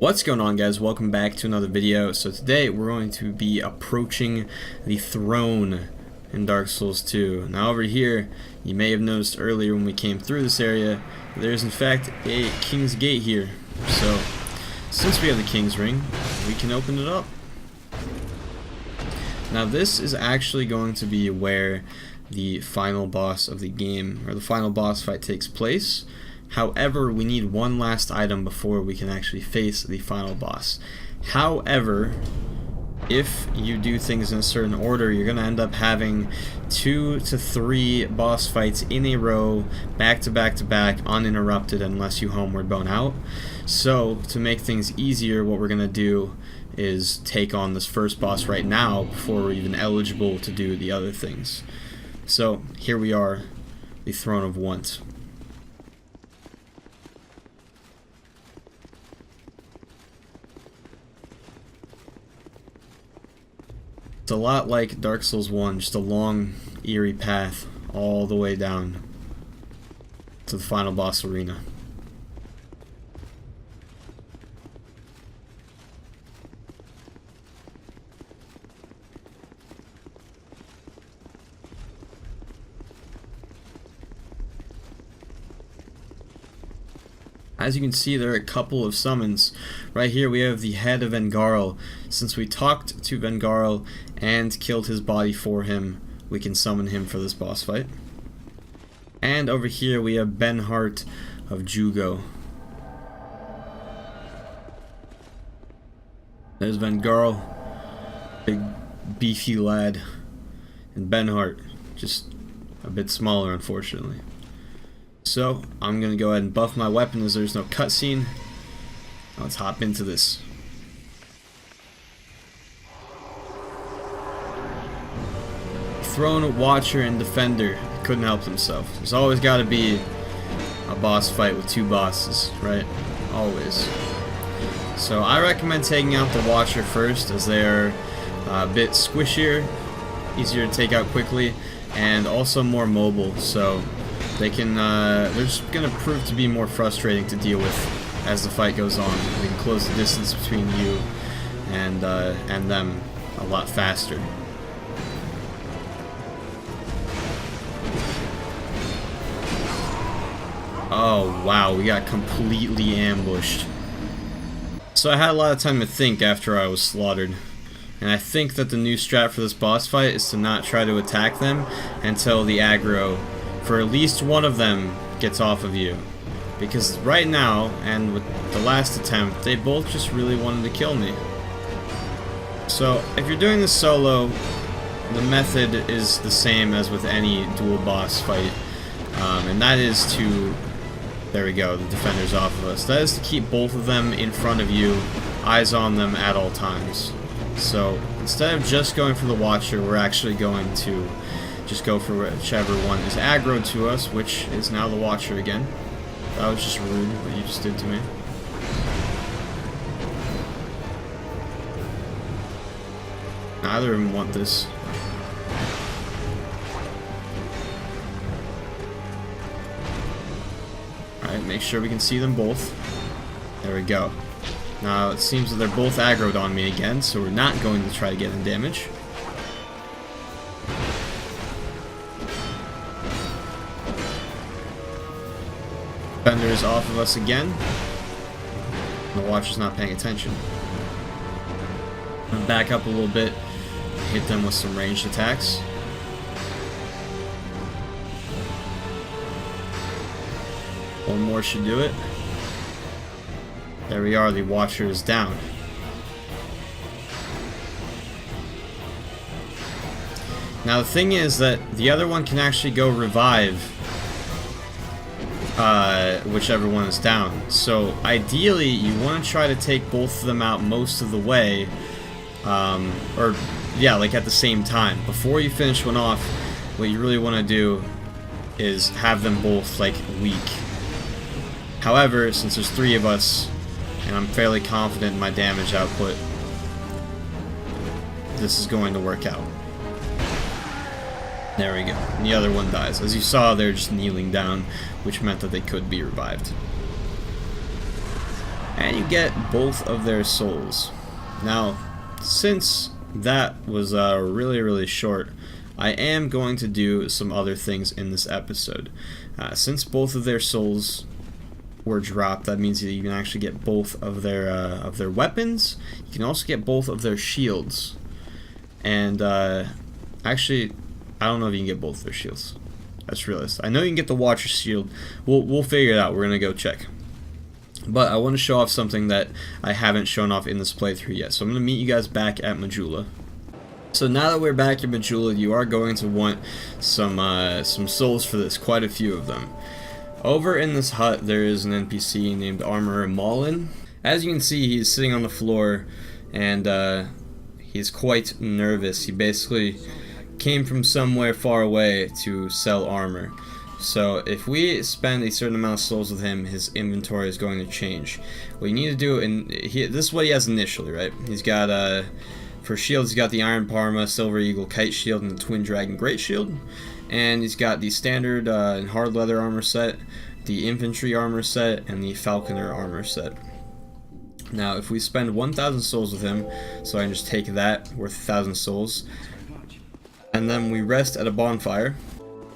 What's going on, guys? Welcome back to another video. So today we're going to be approaching the throne in Dark Souls 2. Now over here, you may have noticed earlier when we came through this area, there's in fact a King's Gate here. So since we have the King's Ring, we can open it up. Now this is actually going to be where the final boss of the game, or the final boss fight, takes place. However, we need one last item before we can actually face the final boss. However, if you do things in a certain order, you're going to end up having 2 to 3 boss fights in a row, back to back to back, uninterrupted, unless you homeward bone out. So, to make things easier, what we're going to do is take on this first boss right now before we're even eligible to do the other things. So, here we are, the Throne of Want. It's a lot like Dark Souls 1, just a long, eerie path all the way down to the final boss arena. As you can see, there are a couple of summons. Right here we have the head of Vengarl. Since we talked to Vengarl and killed his body for him, we can summon him for this boss fight. And over here we have Benhart of Jugo. There's Vengarl, big beefy lad, and Benhart, just a bit smaller, unfortunately. So, I'm going to go ahead and buff my weapon as there's no cutscene. Let's hop into this. Throne Watcher and Defender couldn't help themselves. There's always got to be a boss fight with 2 bosses, right? Always. So, I recommend taking out the Watcher first, as they're a bit squishier, easier to take out quickly, and also more mobile. So they can, they're just gonna prove to be more frustrating to deal with as the fight goes on. They can close the distance between you and them a lot faster. Oh wow, we got completely ambushed. So I had a lot of time to think after I was slaughtered. And I think that the new strat for this boss fight is to not try to attack them until the aggro for at least one of them gets off of you. Because right now, and with the last attempt, they both just really wanted to kill me. So if you're doing this solo, the method is the same as with any dual boss fight. And that is to, there we go, the defender's off of us. That is to keep both of them in front of you, eyes on them at all times. So instead of just going for the Watcher, we're actually going to just go for whichever one is aggroed to us, which is now the Watcher again. That was just rude what you just did to me. Neither of them want this. Alright, make sure we can see them both. There we go. Now it seems that they're both aggroed on me again, so we're not going to try to get them damage. Defender is off of us again. The Watcher's not paying attention. I'm gonna back up a little bit, hit them with some ranged attacks. One more should do it. There we are, the Watcher is down. Now the thing is that the other one can actually go revive whichever one is down. So ideally you want to try to take both of them out most of the way, or yeah, like at the same time. Before you finish one off, what you really want to do is have them both like weak. However, since there's 3 of us and I'm fairly confident in my damage output, this is going to work out. There we go. And the other one dies. As you saw, they're just kneeling down, which meant that they could be revived. and you get both of their souls. Now, since that was really, really short, I am going to do some other things in this episode. Since both of their souls were dropped, that means that you can actually get both of their weapons. You can also get both of their shields. And actually, I don't know if you can get both their shields. That's realist. I know you can get the Watcher shield. We'll figure it out. We're gonna go check. But I want to show off something that I haven't shown off in this playthrough yet. So I'm gonna meet you guys back at Majula. So now that we're back in Majula, you are going to want some souls for this. Quite a few of them. Over in this hut, there is an NPC named Armorer Maulin. As you can see, he's sitting on the floor, and he's quite nervous. He basically came from somewhere far away to sell armor. So if we spend a certain amount of souls with him, his inventory is going to change. What you need to do, and this is what he has initially, right? He's got, for shields, he's got the Iron Parma, Silver Eagle Kite Shield, and the Twin Dragon Great Shield. And he's got the standard and hard leather armor set, the infantry armor set, and the falconer armor set. Now, if we spend 1,000 souls with him, so I can just take that, worth 1,000 souls, and then we rest at a bonfire,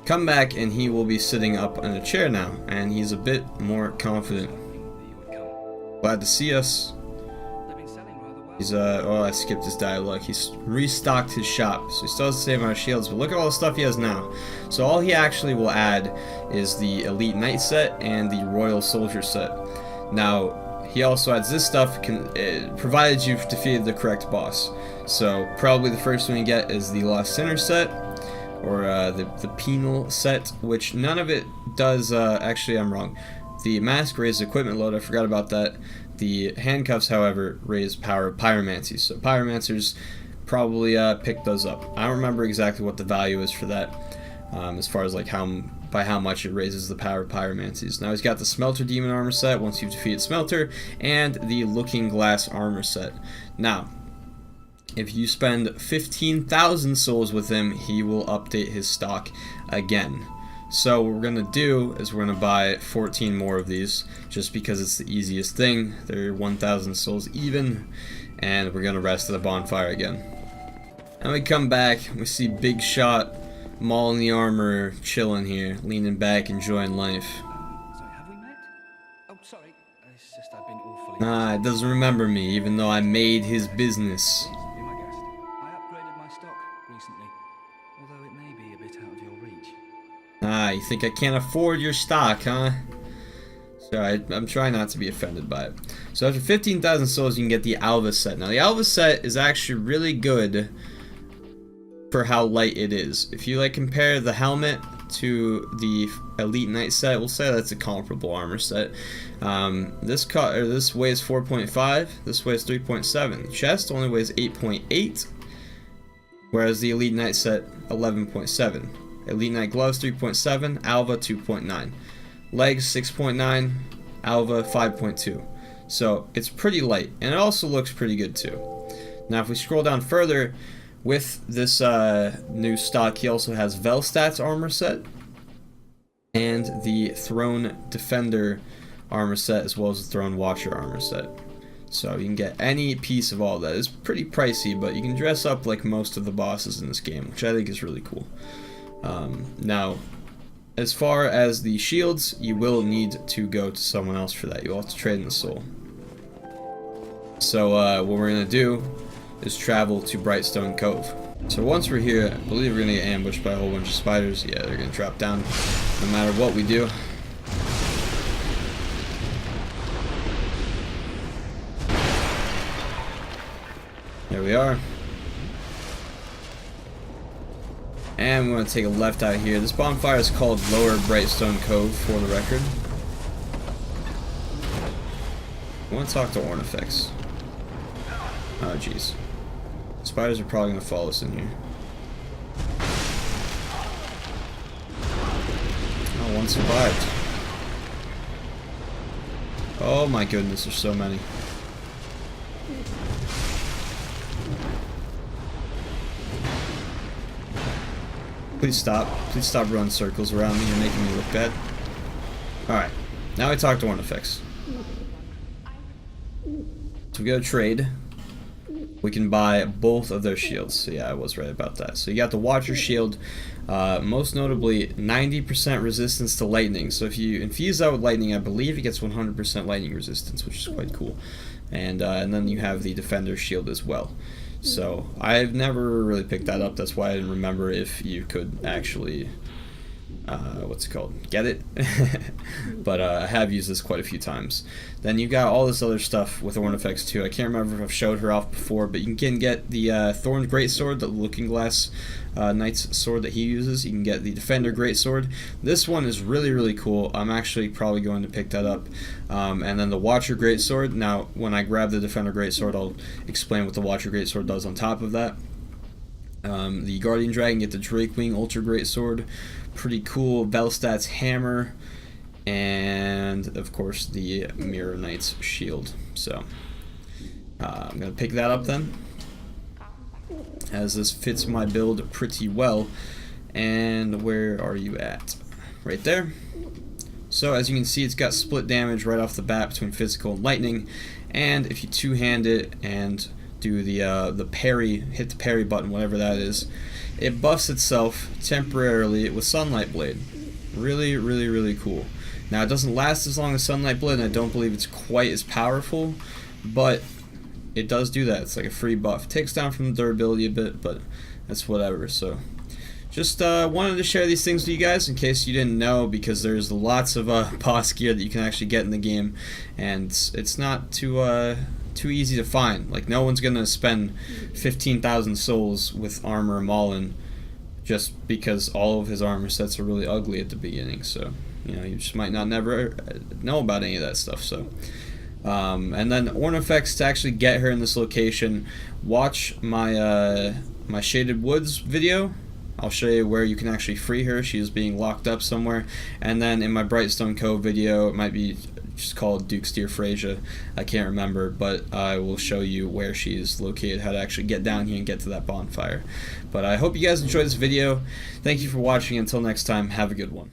come back and he will be sitting up in a chair now, and he's a bit more confident. Glad to see us. He's oh, I skipped his dialogue. He's restocked his shop, so he still has the same amount of shields, but look at all the stuff he has now. So all he actually will add is the Elite Knight set and the Royal Soldier set. Now, he also adds this stuff, provided you've defeated the correct boss. So probably the first one you get is the Lost Sinner set, or the Penal set, which none of it does, actually I'm wrong. The mask raises equipment load, I forgot about that. The handcuffs, however, raise power of pyromancy, so pyromancers probably pick those up. I don't remember exactly what the value is for that, as far as like by how much it raises the power of pyromancies. Now he's got the Smelter Demon armor set once you've defeated Smelter, and the Looking Glass armor set. Now, if you spend 15,000 souls with him, he will update his stock again. So what we're going to do is we're going to buy 14 more of these, just because it's the easiest thing. They're 1,000 souls even, and we're going to rest at a bonfire again. And we come back, we see Big Shot, Maul in the armor, chilling here, leaning back, enjoying life. Sorry, have we met? Oh, sorry. It's just I've been awfully... Nah, it doesn't remember me, even though I made his business. Be my guest. I upgraded my stock recently, although it may be a bit out of your reach. Ah, you think I can't afford your stock, huh? Sorry, I'm trying not to be offended by it. So after 15,000 souls, you can get the Alva set. Now, the Alva set is actually really good for how light it is. If you like compare the helmet to the Elite Knight set, we'll say that's a comparable armor set. This weighs 4.5, this weighs 3.7. The chest only weighs 8.8, whereas the Elite Knight set 11.7. Elite Knight gloves 3.7, Alva 2.9. Legs 6.9, Alva 5.2. So it's pretty light, and it also looks pretty good too. Now if we scroll down further, with this new stock, he also has Velstat's armor set and the Throne Defender armor set, as well as the Throne Watcher armor set. So you can get any piece of all that. It's pretty pricey, but you can dress up like most of the bosses in this game, which I think is really cool. Now, as far as the shields, you will need to go to someone else for that. You'll have to trade in the soul. So what we're going to do is travel to Brightstone Cove. So once we're here, I believe we're going to get ambushed by a whole bunch of spiders. Yeah, they're going to drop down no matter what we do. There we are. And we're going to take a left out here. This bonfire is called Lower Brightstone Cove, for the record. I want to talk to Ornifex. Oh, jeez. Spiders are probably going to follow us in here. Oh, one survived. Oh my goodness, there's so many. Please stop. Please stop running circles around me. You're making me look bad. Alright. Now I talk to Ornifex. we go to trade. We can buy both of their shields. So yeah, I was right about that. So you got the Watcher shield, most notably 90% resistance to lightning. So if you infuse that with lightning, I believe it gets 100% lightning resistance, which is quite cool. And then you have the Defender shield as well. So I've never really picked that up. That's why I didn't remember if you could actually what's it called? Get it? But I have used this quite a few times. Then you got all this other stuff with Ornifex too. I can't remember if I've showed her off before, but you can get the Thorn's Greatsword, the Looking Glass Knight's sword that he uses. You can get the Defender Greatsword. This one is really, really cool. I'm actually probably going to pick that up. And then the Watcher Greatsword. Now, when I grab the Defender Greatsword, I'll explain what the Watcher Greatsword does on top of that. The Guardian Dragon, get the Drakewing Ultra Greatsword. Pretty cool. Velstat's Hammer. And, of course, the Mirror Knight's Shield. So, I'm going to pick that up then, as this fits my build pretty well. And where are you at? Right there. So, as you can see, it's got split damage right off the bat between physical and lightning. And if you two-hand it and do the parry, hit the parry button, whatever that is, it buffs itself temporarily with Sunlight Blade. Really, really, really cool. Now, it doesn't last as long as Sunlight Blade, and I don't believe it's quite as powerful, but it does do that. It's like a free buff. Takes down from the durability a bit, but that's whatever. So, just wanted to share these things with you guys in case you didn't know, because there's lots of boss gear that you can actually get in the game, and it's not too easy to find. Like, no one's gonna spend 15,000 souls with Armor Maulin just because all of his armor sets are really ugly at the beginning. So, you know, you just might not never know about any of that stuff. So, and then Ornifex, to actually get her in this location, watch my my Shaded Woods video. I'll show you where you can actually free her. She's being locked up somewhere. And then in my Brightstone Cove video, it might be just called Duke's Dear Freyja, I can't remember, but I will show you where she is located, how to actually get down here and get to that bonfire. But I hope you guys enjoyed this video. Thank you for watching. Until next time, have a good one.